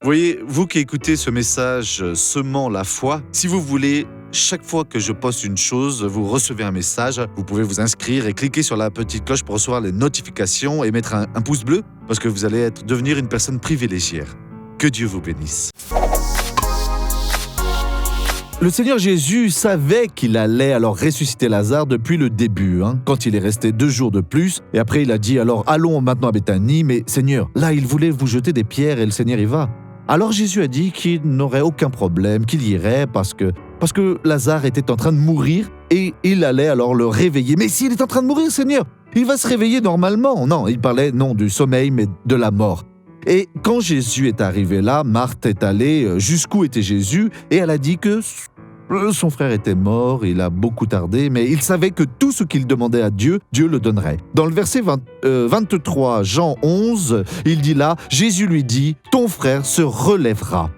Voyez, vous qui écoutez ce message semant la foi, si vous voulez, chaque fois que je poste une chose, vous recevez un message, vous pouvez vous inscrire et cliquer sur la petite cloche pour recevoir les notifications et mettre un pouce bleu parce que vous allez devenir une personne privilégiée. Que Dieu vous bénisse. Le Seigneur Jésus savait qu'il allait alors ressusciter Lazare depuis le début, quand il est resté 2 jours de plus. Et après, il a dit alors allons maintenant à Béthanie, mais Seigneur, là, il voulait vous jeter des pierres et le Seigneur y va. Alors Jésus a dit qu'il n'aurait aucun problème, qu'il irait parce que Lazare était en train de mourir et il allait alors le réveiller. Mais s'il est en train de mourir, Seigneur, il va se réveiller normalement. Non, il parlait non du sommeil, mais de la mort. Et quand Jésus est arrivé là, Marthe est allée jusqu'où était Jésus et elle a dit que son frère était mort, il a beaucoup tardé, mais il savait que tout ce qu'il demandait à Dieu, Dieu le donnerait. Dans le verset 23, Jean 11, il dit là, Jésus lui dit, « Ton frère se relèvera ».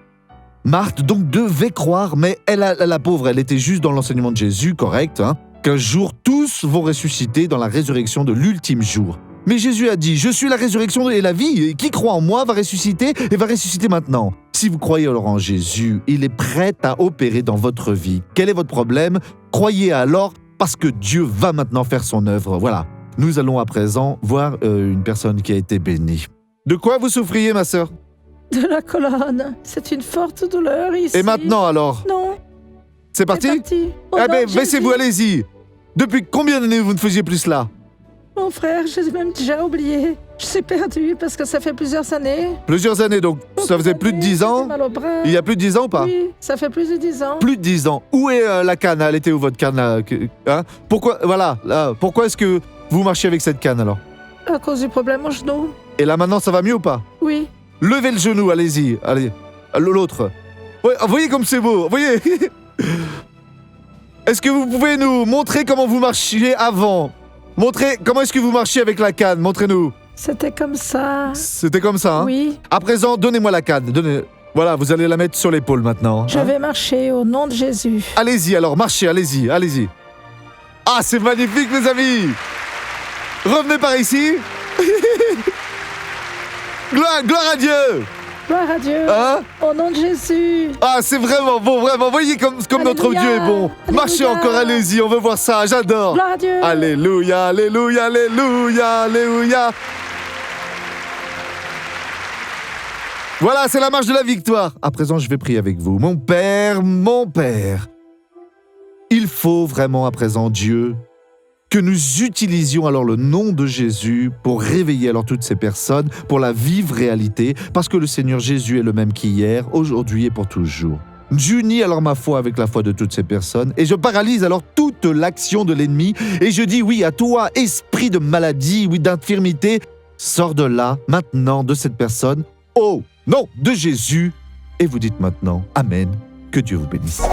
Marthe donc devait croire, mais la pauvre, elle était juste dans l'enseignement de Jésus, correct, qu'un jour tous vont ressusciter dans la résurrection de l'ultime jour. Mais Jésus a dit, « Je suis la résurrection et la vie, et qui croit en moi va ressusciter et va ressusciter maintenant. » Si vous croyez alors en Jésus, il est prêt à opérer dans votre vie. Quel est votre problème? Croyez alors parce que Dieu va maintenant faire son œuvre. Voilà, nous allons à présent voir une personne qui a été bénie. De quoi vous souffriez, ma sœur? De la colonne. C'est une forte douleur ici. Et maintenant alors? Non. C'est parti? C'est parti. Eh bien, baissez-vous, allez-y. Depuis combien d'années vous ne faisiez plus cela? Mon frère, j'ai même déjà oublié. Je suis perdue parce que ça fait plusieurs années. Plusieurs années, donc ça faisait plus de 10 ans? J'ai mal au bras. Il y a plus de 10 ans ou pas? Oui, ça fait plus de 10 ans. Plus de 10 ans. Où est la canne? Elle était où votre canne là? Pourquoi, voilà, là, pourquoi est-ce que vous marchiez avec cette canne alors? À cause du problème au genou. Et là maintenant ça va mieux ou pas? Oui. Levez le genou, allez-y, allez. L'autre. Ouais, voyez comme c'est beau, voyez. Est-ce que vous pouvez nous montrer comment vous marchiez avant? Montrez comment est-ce que vous marchiez avec la canne, montrez-nous. C'était comme ça. C'était comme ça, Oui. À présent, donnez-moi la canne, Voilà, vous allez la mettre sur l'épaule maintenant. Je vais marcher au nom de Jésus. Allez-y alors, marchez, allez-y, allez-y. Ah, c'est magnifique mes amis. Revenez par ici. gloire à Dieu. Gloire à Dieu. Au nom de Jésus. Ah, c'est vraiment bon, vraiment. Voyez comme notre Dieu est bon. Alléluia. Marchez encore, allez-y, on veut voir ça, j'adore. Gloire à Dieu. Alléluia, alléluia, alléluia, alléluia. Voilà, c'est la marche de la victoire. À présent, je vais prier avec vous. Mon Père, il faut vraiment à présent, Dieu, que nous utilisions alors le nom de Jésus pour réveiller alors toutes ces personnes, pour la vivre réalité, parce que le Seigneur Jésus est le même qu'hier, aujourd'hui et pour toujours. J'unis alors ma foi avec la foi de toutes ces personnes et je paralyse alors toute l'action de l'ennemi et je dis oui à toi, esprit de maladie, oui d'infirmité, sors de là, maintenant, de cette personne, au nom de Jésus. Et vous dites maintenant, Amen, que Dieu vous bénisse.